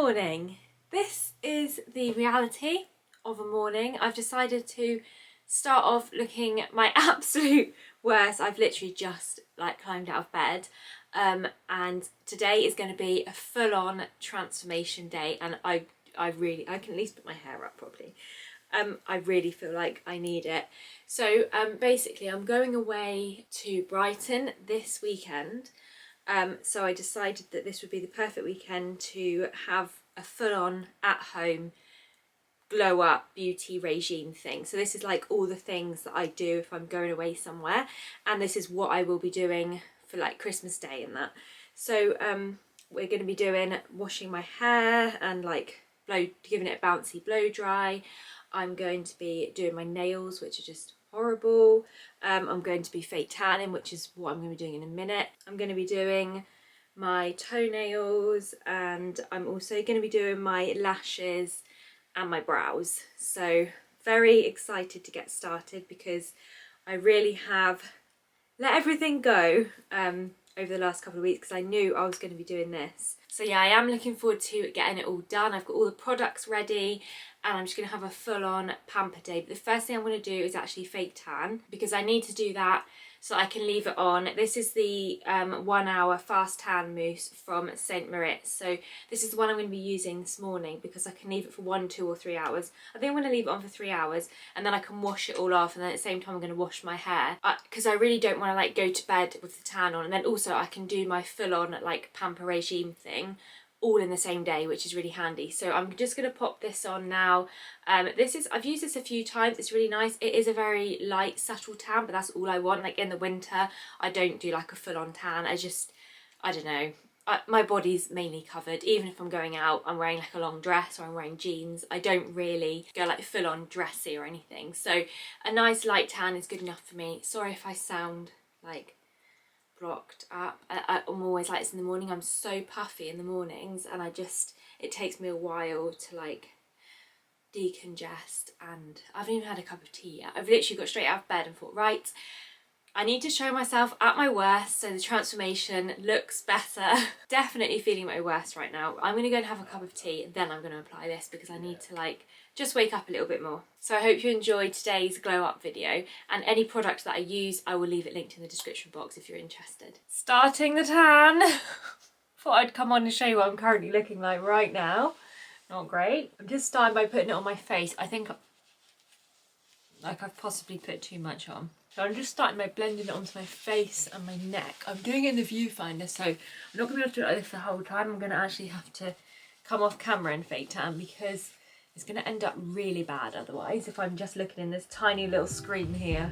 morning. This is the reality of a morning. I've decided to start off looking my absolute worst. I've literally just climbed out of bed and today is going to be a full-on transformation day, and I can at least put my hair up properly. I really feel like I need it. So basically I'm going away to Brighton this weekend. So I decided that this would be the perfect weekend to have a full-on at-home glow up beauty regime thing. So this is like all the things that I do if I'm going away somewhere, and this is what I will be doing for like Christmas Day and that. So we're going to be doing washing my hair and giving it a bouncy blow dry. I'm going to be doing my nails, which are just horrible. I'm going to be fake tanning, which is what I'm going to be doing in a minute. I'm going to be doing my toenails, and I'm also going to be doing my lashes and my brows. So very excited to get started because I really have let everything go over the last couple of weeks because I knew I was going to be doing this. So yeah, I am looking forward to getting it all done. I've got all the products ready and I'm just going to have a full-on pamper day. But the first thing I'm going to do is actually fake tan, because I need to do that so I can leave it on. This is the 1 hour fast tan mousse from St. Moritz. So this is the one I'm going to be using this morning because I can leave it for 1, 2 or 3 hours. I think I'm going to leave it on for 3 hours and then I can wash it all off, and then at the same time I'm going to wash my hair because I really don't want to go to bed with the tan on, and then also I can do my full-on pamper regime thing all in the same day, which is really handy. So I'm just going to pop this on now. I've used this a few times. It's really nice. It is a very light, subtle tan, but that's all I want. Like in the winter, I don't do like a full-on tan. I don't know. My body's mainly covered. Even if I'm going out, I'm wearing like a long dress or I'm wearing jeans. I don't really go like full-on dressy or anything. So a nice light tan is good enough for me. Sorry if I sound like blocked up. I'm always like this in the morning. I'm so puffy in the mornings, and it takes me a while to decongest, and I haven't even had a cup of tea yet. I've literally got straight out of bed and thought, right, I need to show myself at my worst so the transformation looks better. Definitely feeling my worst right now. I'm going to go and have a cup of tea and then I'm going to apply this because I need to just wake up a little bit more. So I hope you enjoyed today's glow up video, and any product that I use I will leave it linked in the description box if you're interested. Starting the tan. Thought I'd come on and show you what I'm currently looking like right now. Not great. I'm just starting by putting it on my face. I think I've possibly put too much on. So I'm just starting by blending it onto my face and my neck. I'm doing it in the viewfinder, so I'm not going to be able to do it like this the whole time. I'm going to actually have to come off camera and fake tan because it's going to end up really bad otherwise if I'm just looking in this tiny little screen here.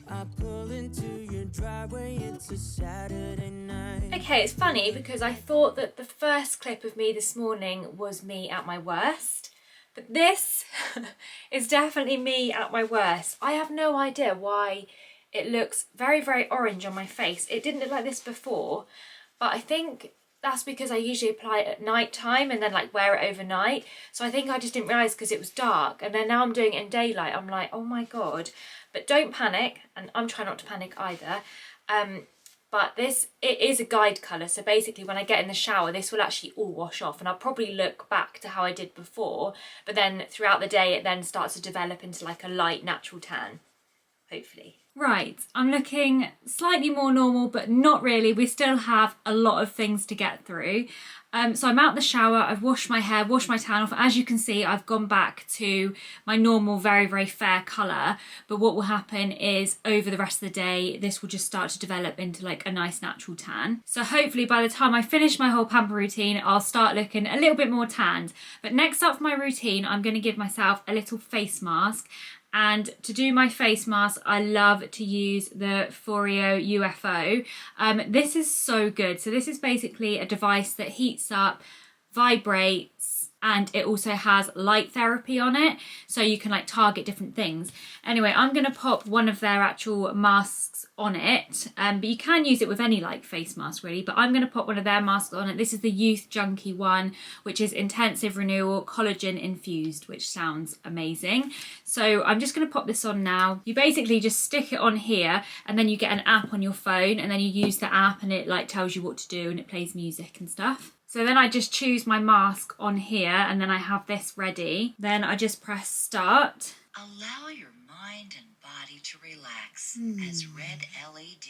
I pull into your driveway, it's a Saturday night. Okay, it's funny because I thought that the first clip of me this morning was me at my worst, but this is definitely me at my worst. I have no idea why it looks very, very orange on my face. It didn't look like this before, but I think that's because I usually apply it at night time and then wear it overnight. So I think I just didn't realise because it was dark, and then now I'm doing it in daylight. I'm like, oh my God. But don't panic, and I'm trying not to panic either. But it is a guide colour, so basically when I get in the shower, this will actually all wash off, and I'll probably look back to how I did before, but then throughout the day it then starts to develop into a light natural tan, hopefully. Right, I'm looking slightly more normal, but not really. We still have a lot of things to get through. So I'm out the shower, I've washed my hair, washed my tan off. As you can see, I've gone back to my normal, very, very fair colour. But what will happen is over the rest of the day, this will just start to develop into a nice natural tan. So hopefully by the time I finish my whole pamper routine, I'll start looking a little bit more tanned. But next up for my routine, I'm going to give myself a little face mask. And to do my face mask, I love to use the Foreo UFO. This is so good. So this is basically a device that heats up, vibrates, and it also has light therapy on it, so you can like target different things. Anyway, I'm going to pop one of their actual masks on it, but you can use it with any like face mask really, but I'm going to pop one of their masks on it. This is the Youth Junkie one, which is intensive renewal collagen infused, which sounds amazing. So I'm just going to pop this on now. You basically just stick it on here, and then you get an app on your phone, and then you use the app and it like tells you what to do and it plays music and stuff. So then I just choose my mask on here, and then I have this ready. Then I just press start. Allow your mind and body to relax as red LED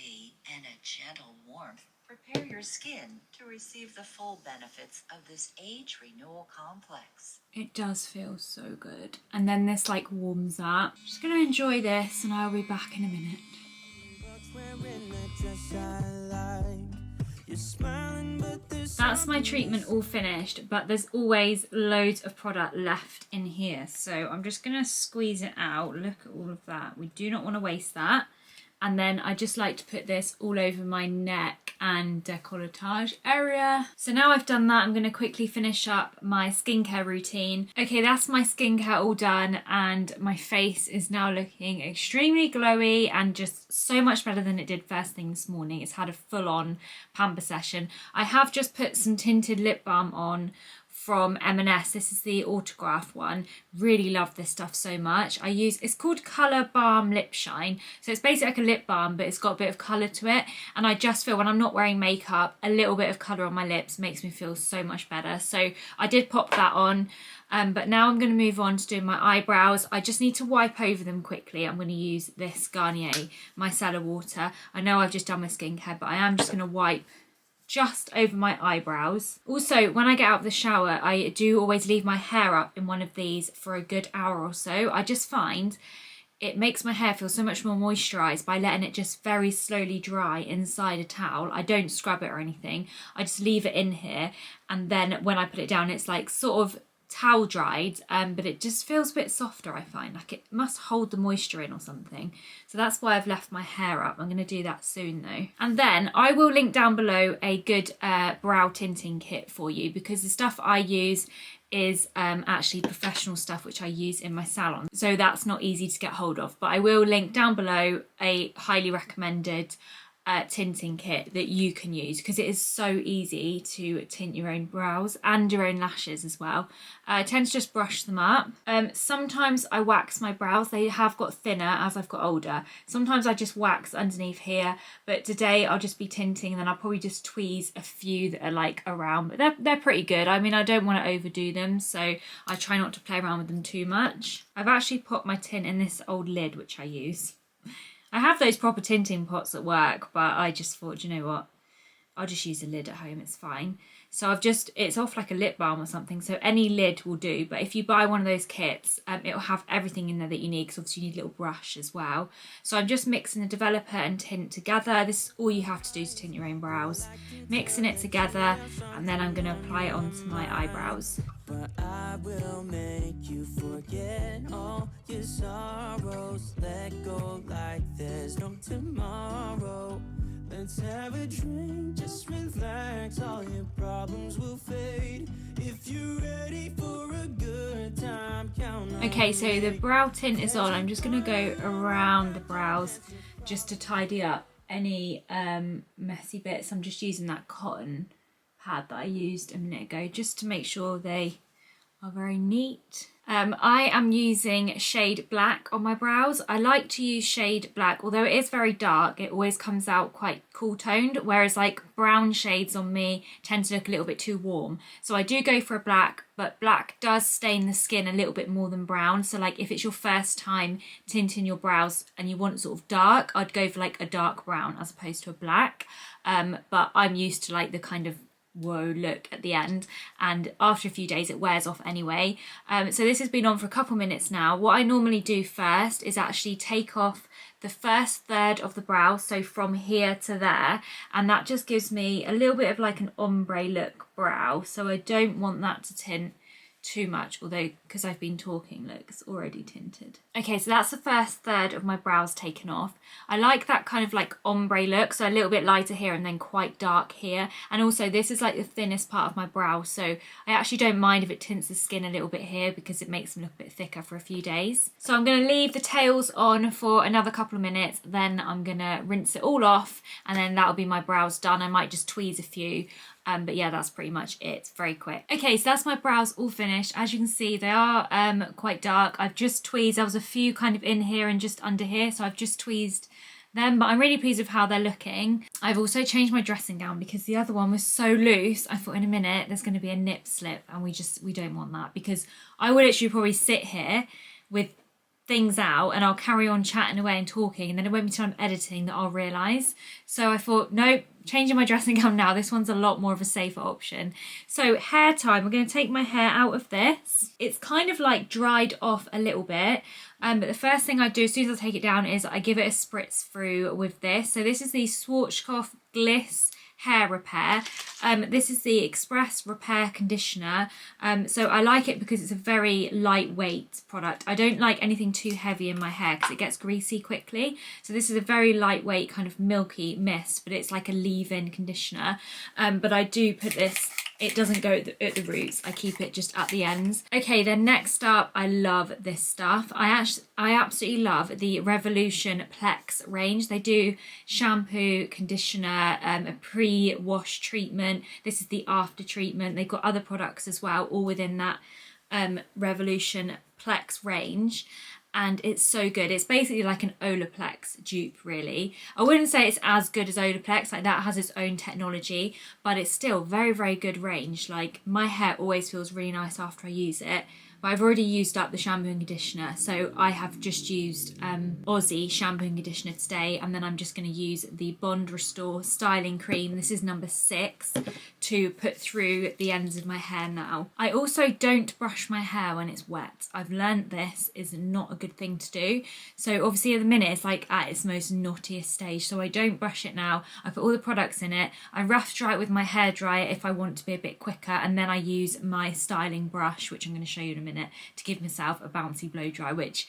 and a gentle warmth prepare your skin to receive the full benefits of this age renewal complex. It does feel so good. And then this like warms up. I'm just gonna enjoy this and I'll be back in a minute. That's my treatment all finished, but there's always loads of product left in here. So I'm just gonna squeeze it out. Look at all of that. We do not want to waste that. And then I just like to put this all over my neck and décolletage area. So now I've done that, I'm going to quickly finish up my skincare routine. Okay, that's my skincare all done, and my face is now looking extremely glowy and just so much better than it did first thing this morning. It's had a full-on pamper session. I have just put some tinted lip balm on from M&S. This is the Autograph one. Really love this stuff so much. It's called Colour Balm Lip Shine. So it's basically like a lip balm, but it's got a bit of colour to it. And I just feel when I'm not wearing makeup, a little bit of colour on my lips makes me feel so much better. So I did pop that on. But now I'm going to move on to doing my eyebrows. I just need to wipe over them quickly. I'm going to use this Garnier Micellar Water. I know I've just done my skincare, but I am just going to wipe just over my eyebrows. Also, when I get out of the shower, I do always leave my hair up in one of these for a good hour or so. I just find it makes my hair feel so much more moisturised by letting it just very slowly dry inside a towel. I don't scrub it or anything. I just leave it in here, and then when I put it down, it's like sort of towel dried, but it just feels a bit softer. I find like it must hold the moisture in or something, so that's why I've left my hair up. I'm going to do that soon though. And then I will link down below a good brow tinting kit for you, because the stuff I use is actually professional stuff which I use in my salon, so that's not easy to get hold of, but I will link down below a highly recommended tinting kit that you can use, because it is so easy to tint your own brows and your own lashes as well. I tend to just brush them up. Sometimes I wax my brows. They have got thinner as I've got older. Sometimes I just wax underneath here, but today I'll just be tinting, and then I'll probably just tweeze a few that are like around, but they're pretty good. I mean, I don't want to overdo them, so I try not to play around with them too much. I've actually put my tint in this old lid which I use. I have those proper tinting pots at work, but I just thought, you know what, I'll just use a lid at home, it's fine. So it's off like a lip balm or something, so any lid will do. But if you buy one of those kits, it'll have everything in there that you need, because obviously you need a little brush as well. So I'm just mixing the developer and tint together. This is all you have to do to tint your own brows. Mixing it together, and then I'm going to apply it onto my eyebrows. But I will make you forget all your sorrows. Let go like there's no tomorrow. Let's have a drink, just relax, all your problems will fade. If you're ready for a good time, count on. Okay, so the brow tint is on. I'm just going to go around the brows just to tidy up any messy bits. I'm just using that cotton pad that I used a minute ago just to make sure they are very neat. I am using shade black on my brows. I like to use shade black, although it is very dark, it always comes out quite cool toned, whereas like brown shades on me tend to look a little bit too warm. So I do go for a black, but black does stain the skin a little bit more than brown. So like if it's your first time tinting your brows and you want sort of dark, I'd go for like a dark brown as opposed to a black. But I'm used to like the kind of whoa look at the end, and after a few days it wears off anyway. So this has been on for a couple minutes now. What I normally do first is actually take off the first third of the brow, so from here to there, and that just gives me a little bit of like an ombre look brow, so I don't want that to tint too much, although because I've been talking, look, it's already tinted. Okay, so that's the first third of my brows taken off. I like that kind of like ombre look, so a little bit lighter here and then quite dark here. And also this is like the thinnest part of my brow, so I actually don't mind if it tints the skin a little bit here because it makes them look a bit thicker for a few days. So I'm going to leave the tails on for another couple of minutes, then I'm going to rinse it all off, and then that'll be my brows done. I might just tweeze a few. But yeah, that's pretty much it. It's very quick. Okay, so that's my brows all finished. As you can see, they are quite dark. I've just tweezed. There was a few kind of in here and just under here, so I've just tweezed them, but I'm really pleased with how they're looking. I've also changed my dressing gown because the other one was so loose. I thought in a minute there's going to be a nip slip, and we don't want that, because I would actually probably sit here with things out and I'll carry on chatting away and talking, and then it won't be till I'm editing that I'll realise. So I thought, nope, changing my dressing gown now. This one's a lot more of a safer option. So hair time, I'm going to take my hair out of this. It's kind of like dried off a little bit, but the first thing I do as soon as I take it down is I give it a spritz through with this. So this is the Schwarzkopf Gliss hair repair. This is the Express Repair Conditioner. So I like it because it's a very lightweight product. I don't like anything too heavy in my hair because it gets greasy quickly. So this is a very lightweight kind of milky mist, but it's like a leave-in conditioner. But I do put this, it doesn't go at the roots. I keep it just at the ends. Okay, then next up, I love this stuff. I absolutely love the Revolution Plex range. They do shampoo, conditioner, a pre-wash treatment. This is the after treatment. They've got other products as well, all within that Revolution Plex range. And it's so good. It's basically like an Olaplex dupe, really. I wouldn't say it's as good as Olaplex, like that has its own technology, but it's still very, very good range. Like my hair always feels really nice after I use it. But I've already used up the shampoo and conditioner, so I have just used Aussie shampoo and conditioner today, and then I'm just going to use the Bond Restore styling cream. This is number 6 to put through the ends of my hair now. I also don't brush my hair when it's wet. I've learned this is not a good thing to do. So obviously at the minute it's like at its most knottiest stage, so I don't brush it now. I put all the products in it. I rough dry it with my hairdryer if I want to be a bit quicker, and then I use my styling brush, which I'm going to show you in a minute, to give myself a bouncy blow dry, which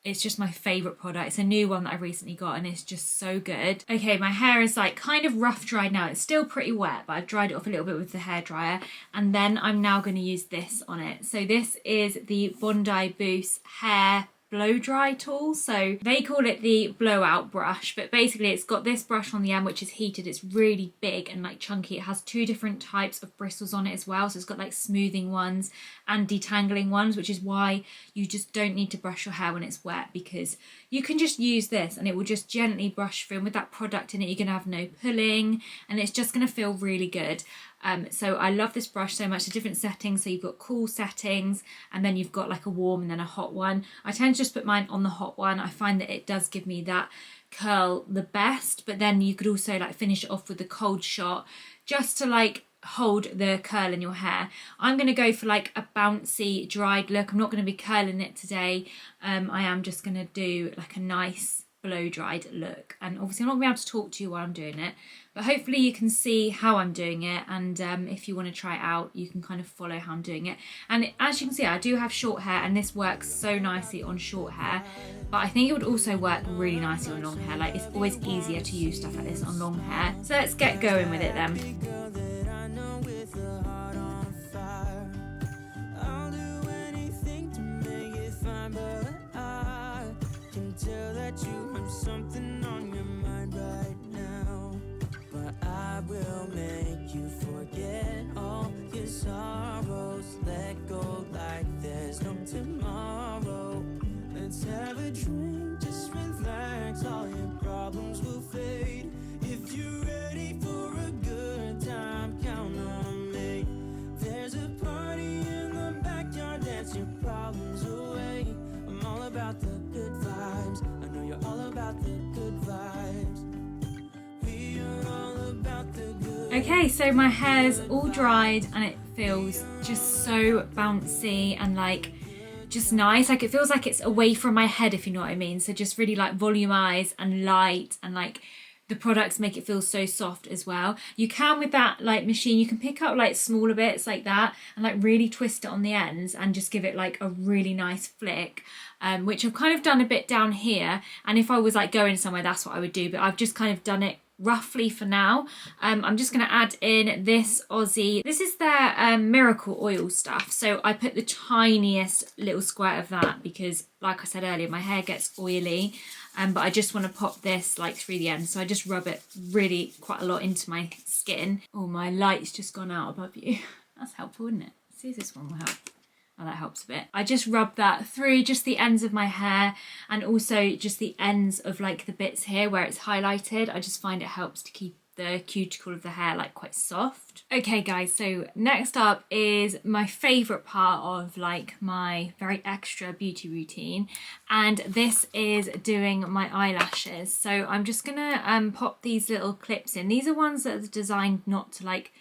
it's just my favourite product. It's a new one that I recently got and it's just so good. Okay, my hair is like kind of rough dried now. It's still pretty wet, but I've dried it off a little bit with the hairdryer, and then I'm now going to use this on it. So this is the Bondi Boost hair blow dry tool. So they call it the Blowout Brush, but basically it's got this brush on the end which is heated. It's really big and like chunky. It has 2 different types of bristles on it as well, so it's got like smoothing ones and detangling ones, which is why you just don't need to brush your hair when it's wet, because you can just use this and it will just gently brush through, and with that product in it you're gonna have no pulling and it's just gonna feel really good. So I love this brush so much. The different settings, so you've got cool settings and then you've got like a warm and then a hot one. I tend to just put mine on the hot one. I find that it does give me that curl the best, but then you could also like finish it off with the cold shot just to like hold the curl in your hair. I'm going to go for like a bouncy dried look. I'm not going to be curling it today. I am just going to do like a nice blow dried look, and obviously I'm not going to be able to talk to you while I'm doing it, but hopefully you can see how I'm doing it, and if you want to try it out you can kind of follow how I'm doing it. And as you can see, I do have short hair and this works so nicely on short hair, but I think it would also work really nicely on long hair. Like it's always easier to use stuff like this on long hair. So let's get going with it then. Something on your mind right now, but I will make you forget all your sorrows. Let go like there's no tomorrow. Let's have a drink, just relax, all your problems will fade. If you're ready for a good time, count on me. There's a party in the backyard, dance your problems away. I'm all about the good vibes. I know you're all about the good vibes. We are all about the good. Okay, so my hair's all dried and it feels just so bouncy and like just nice. Like it feels like it's away from my head, if you know what I mean. So just really like volumized and light and like the products make it feel so soft as well. You can, with that like machine, you can pick up like smaller bits like that and like really twist it on the ends and just give it like a really nice flick, which I've kind of done a bit down here. And if I was like going somewhere, that's what I would do, but I've just kind of done it roughly for now. I'm just going to add in this Aussie. This is their miracle oil stuff. So I put the tiniest little squirt of that because, like I said earlier, my hair gets oily. But I just want to pop this like through the end. So I just rub it really quite a lot into my skin. Oh, my light's just gone out above you. That's helpful, isn't it? See if this one will help. Oh, that helps a bit. I just rub that through just the ends of my hair and also just the ends of like the bits here where it's highlighted. I just find it helps to keep the cuticle of the hair like quite soft. Okay guys, so next up is my favourite part of like my very extra beauty routine, and this is doing my eyelashes. So I'm just gonna pop these little clips in. These are ones that are designed not to like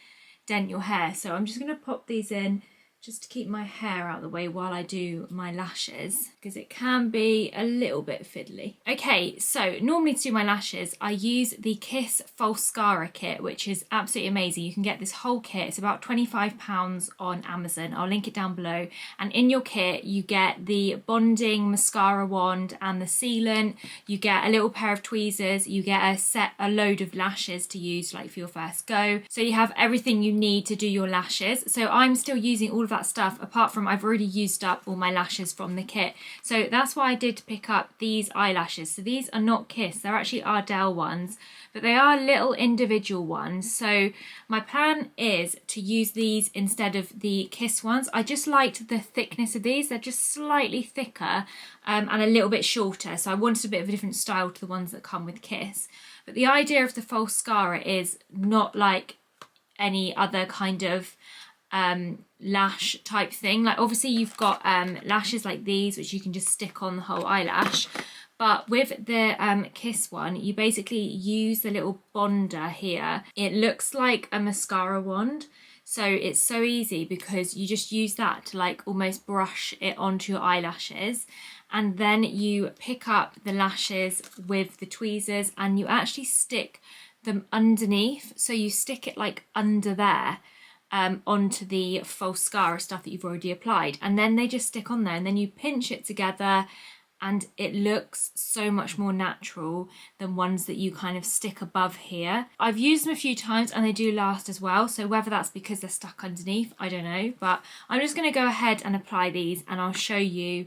dent your hair, so I'm just gonna pop these in just to keep my hair out of the way while I do my lashes, because it can be a little bit fiddly. Okay, so normally to do my lashes, I use the Kiss Falscara kit, which is absolutely amazing. You can get this whole kit. It's about £25 on Amazon. I'll link it down below. And in your kit, you get the bonding mascara wand and the sealant. You get a little pair of tweezers. You get a load of lashes to use like for your first go. So you have everything you need to do your lashes. So I'm still using all of that stuff, apart from I've already used up all my lashes from the kit. So that's why I did pick up these eyelashes. So these are not Kiss, they're actually Ardell ones, but they are little individual ones. So my plan is to use these instead of the Kiss ones. I just liked the thickness of these. They're just slightly thicker and a little bit shorter. So I wanted a bit of a different style to the ones that come with Kiss. But the idea of the Falscara is not like any other kind of lash type thing. Like obviously you've got lashes like these which you can just stick on the whole eyelash, but with the Kiss one you basically use the little bonder here. It looks like a mascara wand, so it's so easy because you just use that to like almost brush it onto your eyelashes, and then you pick up the lashes with the tweezers and you actually stick them underneath. So you stick it like under there onto the Falscara stuff that you've already applied, and then they just stick on there, and then you pinch it together and it looks so much more natural than ones that you kind of stick above here. I've used them a few times and they do last as well, so whether that's because they're stuck underneath, I don't know, but I'm just going to go ahead and apply these and I'll show you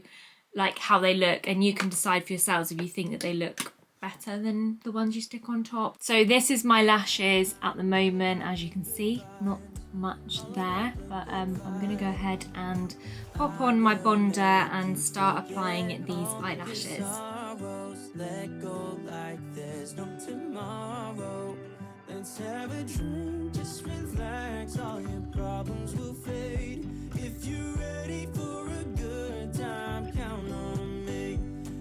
like how they look, and you can decide for yourselves if you think that they look better than the ones you stick on top. So this is my lashes at the moment, as you can see, not much there, but I'm going to go ahead and pop on my bonder and start applying these eyelashes. Let go like there's no tomorrow. Let's have a drink, just relax, all your problems will fade. If you're ready for a good time, count on me.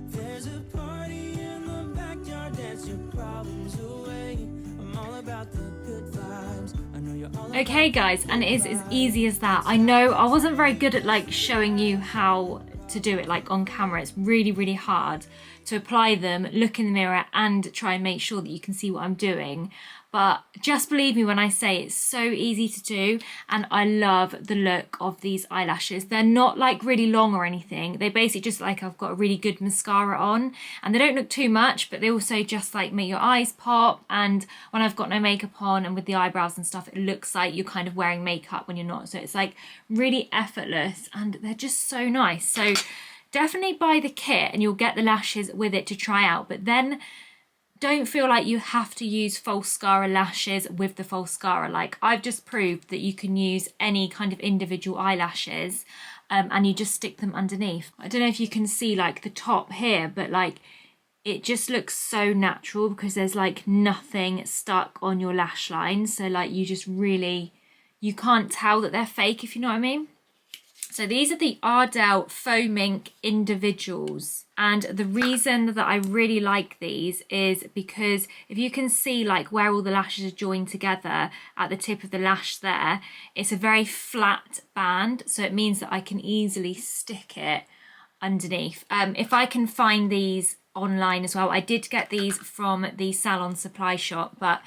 There's a party in the backyard, dance your problems away. I'm all about the good vibes. I know you're all Okay guys, and it is as easy as that. I know I wasn't very good at like showing you how to do it like on camera. It's really, really hard to apply them, look in the mirror and try and make sure that you can see what I'm doing. But just believe me when I say it's so easy to do, and I love the look of these eyelashes. They're not like really long or anything. They basically just like I've got a really good mascara on, and they don't look too much, but they also just like make your eyes pop. And when I've got no makeup on and with the eyebrows and stuff, it looks like you're kind of wearing makeup when you're not. So it's like really effortless and they're just so nice. So definitely buy the kit and you'll get the lashes with it to try out, but then don't feel like you have to use Falscara lashes with the Falscara. Like I've just proved that you can use any kind of individual eyelashes and you just stick them underneath. I don't know if you can see like the top here, but like it just looks so natural because there's like nothing stuck on your lash line. So like you just really, you can't tell that they're fake, if you know what I mean. So these are the Ardell Faux Mink Individuals. And the reason that I really like these is because if you can see like where all the lashes are joined together at the tip of the lash there, it's a very flat band. So it means that I can easily stick it underneath. If I can find these online as well. I did get these from the Salon supply shop, but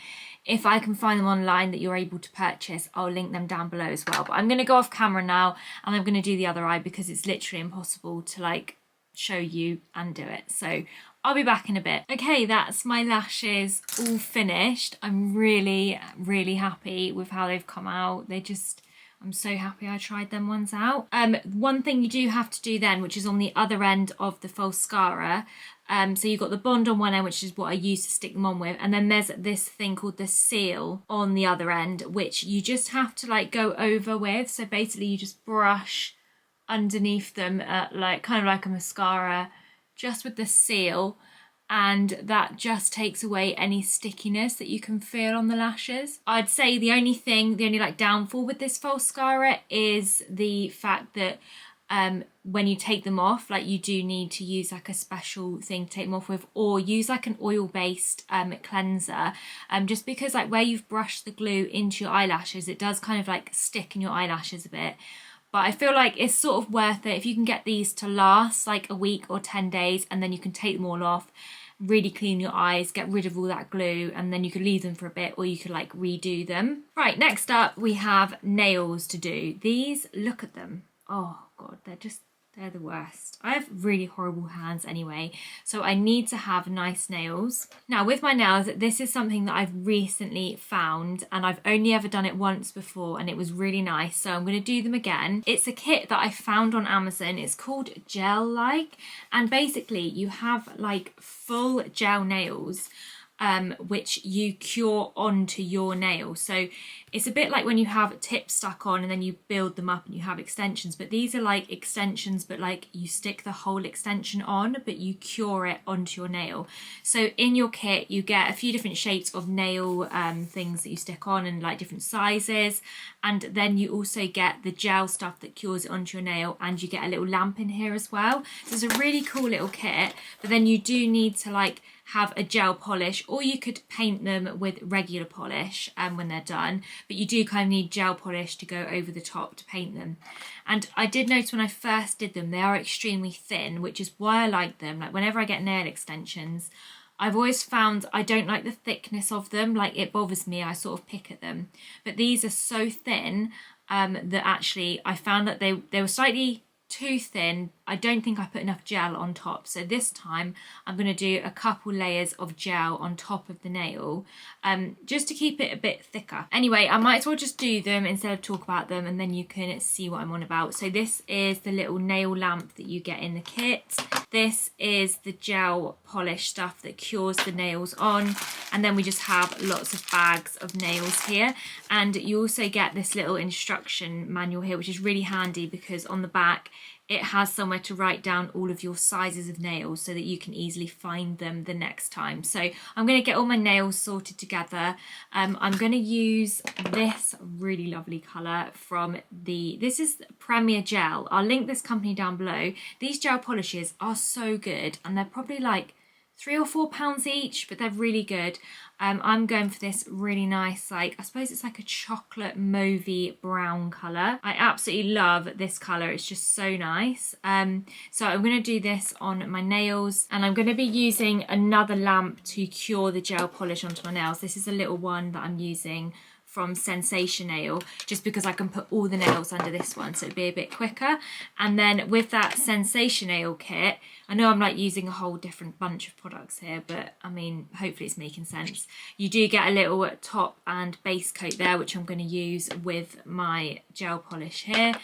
if I can find them online that you're able to purchase, I'll link them down below as well. But I'm going to go off camera now and I'm going to do the other eye because it's literally impossible to like show you and do it. So I'll be back in a bit. Okay, that's my lashes all finished. I'm really, really happy with how they've come out. I'm so happy I tried them ones out. One thing you do have to do then, which is on the other end of the falscara, so you've got the Bond on one end, which is what I use to stick them on with, and then there's this thing called the seal on the other end, which you just have to like go over with. So basically you just brush underneath them like kind of like a mascara, just with the seal, and that just takes away any stickiness that you can feel on the lashes. I'd say the only like downfall with this falscara is the fact that when you take them off, like you do need to use like a special thing to take them off with, or use like an oil-based cleanser, just because like where you've brushed the glue into your eyelashes, it does kind of like stick in your eyelashes a bit. But I feel like it's sort of worth it if you can get these to last like a week or 10 days, and then you can take them all off, really clean your eyes, get rid of all that glue, and then you could leave them for a bit, or you could like redo them. Right, next up we have nails to do. These, look at them. Oh God, they're the worst. I have really horrible hands anyway, so I need to have nice nails. Now with my nails, this is something that I've recently found, and I've only ever done it once before and it was really nice, so I'm going to do them again. It's a kit that I found on Amazon. It's called Gel Like, and basically you have like full gel nails which you cure onto your nail. So it's a bit like when you have tips stuck on and then you build them up and you have extensions, but these are like extensions, but like you stick the whole extension on, but you cure it onto your nail. So in your kit you get a few different shapes of nail things that you stick on, and like different sizes, and then you also get the gel stuff that cures it onto your nail, and you get a little lamp in here as well. So it's a really cool little kit, but then you do need to like have a gel polish, or you could paint them with regular polish when they're done, but you do kind of need gel polish to go over the top to paint them. And I did notice when I first did them, they are extremely thin, which is why I like them. Like whenever I get nail extensions, I've always found I don't like the thickness of them, like it bothers me, I sort of pick at them. But these are so thin that actually I found that they were slightly too thin. I don't think I put enough gel on top, so this time I'm going to do a couple layers of gel on top of the nail just to keep it a bit thicker. Anyway, I might as well just do them instead of talk about them, and then you can see what I'm on about. So this is the little nail lamp that you get in the kit. This is the gel polish stuff that cures the nails on, and then we just have lots of bags of nails here. And you also get this little instruction manual here, which is really handy because on the back it has somewhere to write down all of your sizes of nails so that you can easily find them the next time. So I'm going to get all my nails sorted together. I'm going to use this really lovely colour from this is Premier Gel. I'll link this company down below. These gel polishes are so good, and they're probably like £3 or £4 each, but they're really good. I'm going for this really nice, like, I suppose it's like a chocolate mauvey brown colour. I absolutely love this colour, it's just so nice. So I'm going to do this on my nails, and I'm going to be using another lamp to cure the gel polish onto my nails. This is a little one that I'm using from Sensation Nail, just because I can put all the nails under this one, so it'd be a bit quicker. And then with that Sensation Nail kit, I know I'm like using a whole different bunch of products here, but I mean, hopefully it's making sense. You do get a little top and base coat there, which I'm going to use with my gel polish here.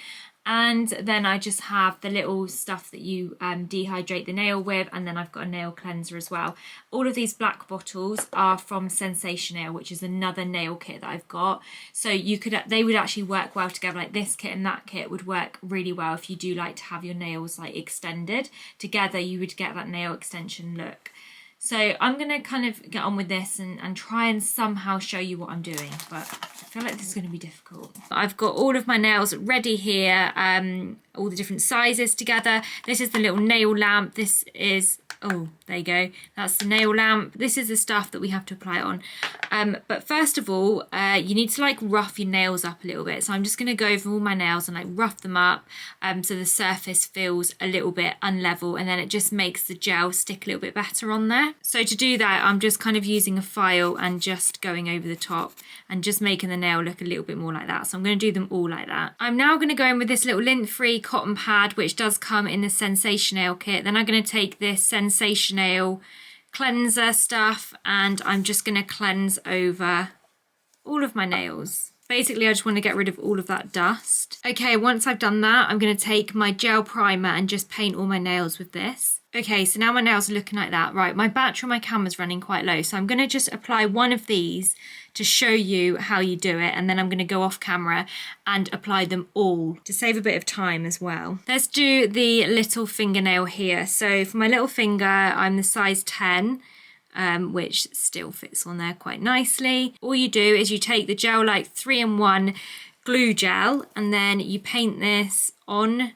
And then I just have the little stuff that you dehydrate the nail with, and then I've got a nail cleanser as well. All of these black bottles are from Sensation Nail, which is another nail kit that I've got. So they would actually work well together. Like this kit and that kit would work really well if you do like to have your nails like extended. Together you would get that nail extension look. So I'm going to kind of get on with this and try and somehow show you what I'm doing, but I feel like this is going to be difficult. I've got all of my nails ready here, all the different sizes together. This is the little nail lamp. This is, oh, there you go. That's the nail lamp. This is the stuff that we have to apply on. But first of all, you need to like rough your nails up a little bit. So I'm just going to go over all my nails and like rough them up so the surface feels a little bit unlevel, and then it just makes the gel stick a little bit better on there. So to do that, I'm just kind of using a file and just going over the top and just making the nail look a little bit more like that. So I'm going to do them all like that. I'm now going to go in with this little lint-free cotton pad, which does come in the Sensational kit. Then I'm going to take this Sensational cleanser stuff and I'm just going to cleanse over all of my nails. Basically, I just want to get rid of all of that dust. Okay, once I've done that, I'm going to take my gel primer and just paint all my nails with this. Okay, so now my nails are looking like that. Right, my battery on my camera's running quite low, so I'm going to just apply one of these to show you how you do it, and then I'm going to go off camera and apply them all to save a bit of time as well. Let's do the little fingernail here. So for my little finger, I'm the size 10. Which still fits on there quite nicely. All you do is you take the gel like 3-in-1 glue gel and then you paint this on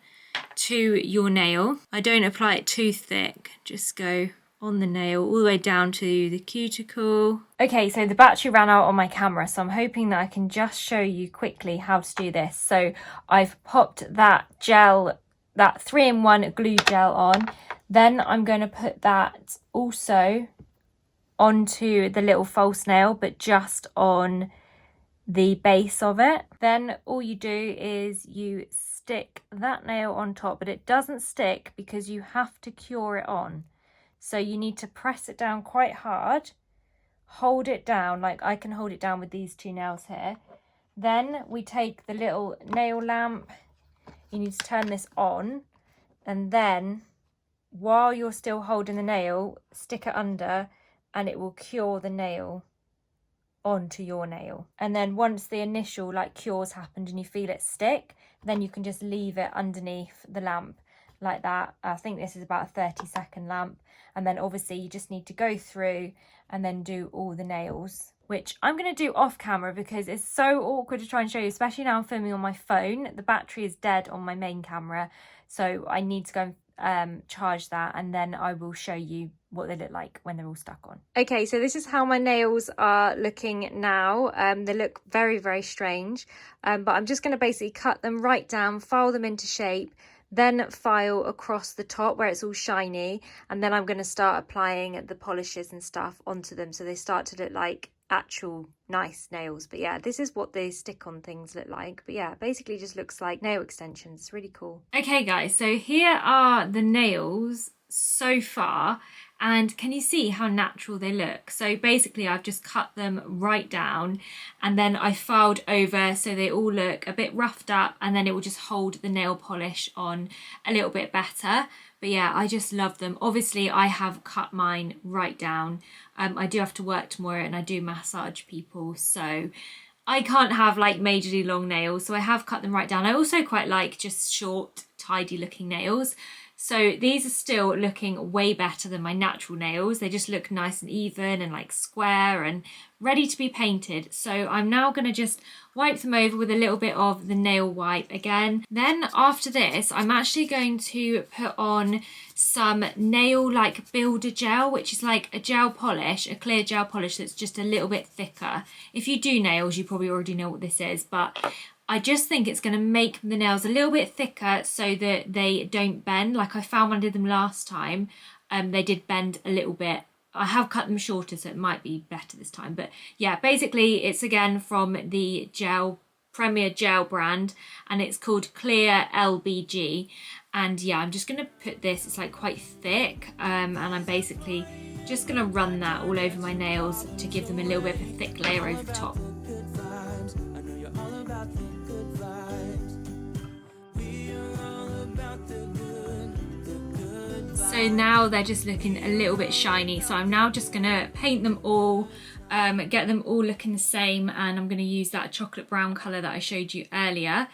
to your nail. I don't apply it too thick, just go on the nail all the way down to the cuticle. Okay, so the battery ran out on my camera, so I'm hoping that I can just show you quickly how to do this. So I've popped that gel, that 3-in-1 glue gel on, then I'm going to put that also onto the little false nail, but just on the base of it. Then all you do is you stick that nail on top, but it doesn't stick because you have to cure it on. So you need to press it down quite hard, hold it down, like I can hold it down with these two nails here. Then we take the little nail lamp, you need to turn this on, and then while you're still holding the nail, stick it under and it will cure the nail onto your nail. And then once the initial like cure's happened and you feel it stick, then you can just leave it underneath the lamp like that. I think this is about a 30-second lamp. And then obviously you just need to go through and then do all the nails, which I'm going to do off camera because it's so awkward to try and show you, especially now I'm filming on my phone. The battery is dead on my main camera, so I need to go and charge that, and then I will show you what they look like when they're all stuck on. Okay, so this is how my nails are looking now. They look very, very strange, but I'm just going to basically cut them right down, file them into shape, then file across the top where it's all shiny, and then I'm going to start applying the polishes and stuff onto them so they start to look like actual nice nails. But yeah, this is what the stick-on things look like. But yeah, basically just looks like nail extensions. It's really cool. Okay guys, so here are the nails so far, and can you see how natural they look? So basically I've just cut them right down and then I filed over so they all look a bit roughed up, and then it will just hold the nail polish on a little bit better. But yeah, I just love them. Obviously I have cut mine right down. I do have to work tomorrow and I do massage people, so I can't have like majorly long nails, so I have cut them right down. I also quite like just short, tidy looking nails. So these are still looking way better than my natural nails. They just look nice and even and like square and ready to be painted. So I'm now going to just wipe them over with a little bit of the nail wipe again. Then after this, I'm actually going to put on some nail like builder gel, which is like a gel polish, a clear gel polish that's just a little bit thicker. If you do nails, you probably already know what this is, but I just think it's going to make the nails a little bit thicker so that they don't bend. Like I found when I did them last time, they did bend a little bit. I have cut them shorter, so it might be better this time. But yeah, basically it's again from the Premier Gel brand, and it's called Clear LBG. And yeah, I'm just going to put this, it's like quite thick, and I'm basically just going to run that all over my nails to give them a little bit of a thick layer over the top. So now they're just looking a little bit shiny, so I'm now just going to paint them all, get them all looking the same, and I'm going to use that chocolate brown colour that I showed you earlier.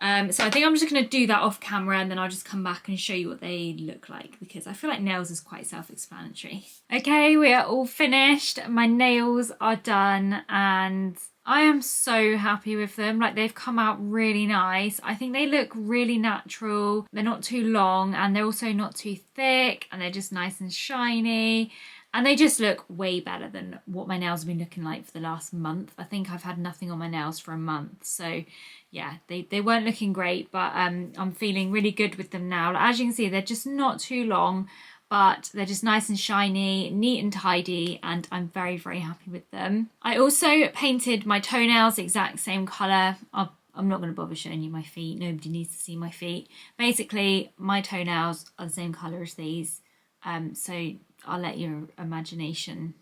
So I think I'm just going to do that off camera, and then I'll just come back and show you what they look like, because I feel like nails is quite self-explanatory. Okay, we are all finished. My nails are done and I am so happy with them. Like, they've come out really nice. I think they look really natural. They're not too long and they're also not too thick, and they're just nice and shiny. And they just look way better than what my nails have been looking like for the last month. I think I've had nothing on my nails for a month. So yeah, they weren't looking great, but I'm feeling really good with them now. As you can see, they're just not too long, but they're just nice and shiny, neat and tidy, and I'm very, very happy with them. I also painted my toenails the exact same colour. I'm not going to bother showing you my feet. Nobody needs to see my feet. Basically, my toenails are the same colour as these. So I'll let your imagination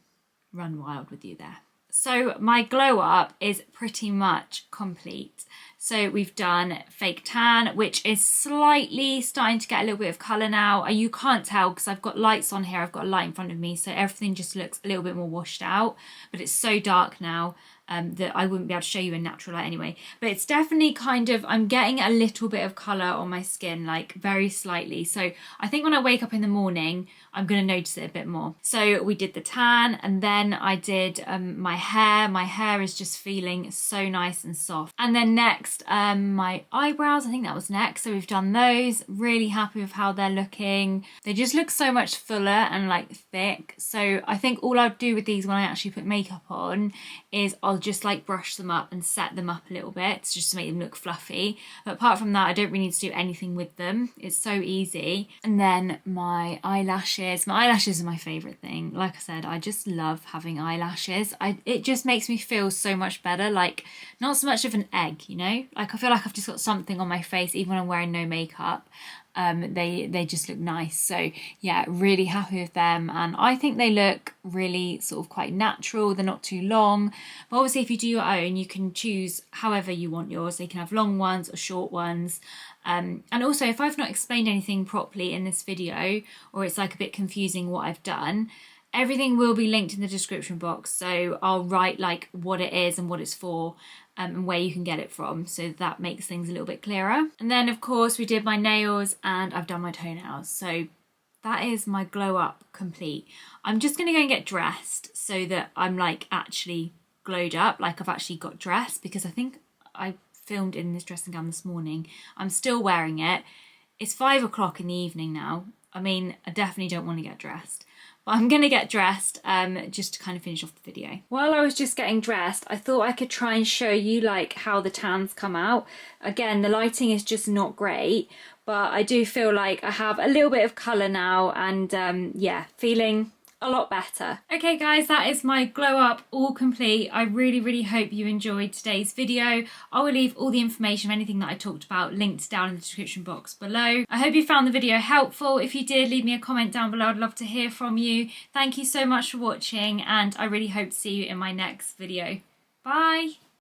run wild with you there. So my glow up is pretty much complete. So we've done fake tan, which is slightly starting to get a little bit of colour now. You can't tell because I've got lights on here. I've got a light in front of me, so everything just looks a little bit more washed out. But it's so dark now that I wouldn't be able to show you in natural light anyway. But it's definitely kind of, I'm getting a little bit of colour on my skin, like very slightly. So I think when I wake up in the morning, I'm going to notice it a bit more. So we did the tan, and then I did my hair. My hair is just feeling so nice and soft. And then next, my eyebrows, I think that was next. So we've done those. Really happy with how they're looking. They just look so much fuller and like thick. So I think all I'll do with these when I actually put makeup on is I'll just like brush them up and set them up a little bit just to make them look fluffy. But apart from that, I don't really need to do anything with them. It's so easy. And then my eyelashes. My eyelashes are my favourite thing. Like I said, I just love having eyelashes. It just makes me feel so much better. Like, not so much of an egg, you know? Like, I feel like I've just got something on my face even when I'm wearing no makeup. They just look nice. So yeah, really happy with them, and I think they look really sort of quite natural. They're not too long, but obviously if you do your own, you can choose however you want yours. They can have long ones or short ones. And also, if I've not explained anything properly in this video, or it's like a bit confusing what I've done, everything will be linked in the description box. So I'll write like what it is and what it's for, and where you can get it from, so that makes things a little bit clearer. And then of course we did my nails, and I've done my toenails. So that is my glow up complete. I'm just gonna go and get dressed so that I'm like actually glowed up, like I've actually got dressed, because I think I filmed in this dressing gown this morning. I'm still wearing it. It's 5 o'clock in the evening now. I mean, I definitely don't want to get dressed. But I'm going to get dressed just to kind of finish off the video. While I was just getting dressed, I thought I could try and show you like how the tans come out. Again, the lighting is just not great, but I do feel like I have a little bit of colour now, and yeah, feeling a lot better. Okay guys, that is my glow up all complete. I really hope you enjoyed today's video. I will leave all the information of anything that I talked about linked down in the description box below. I hope you found the video helpful. If you did, leave me a comment down below. I'd love to hear from you. Thank you so much for watching, and I really hope to see you in my next video. Bye!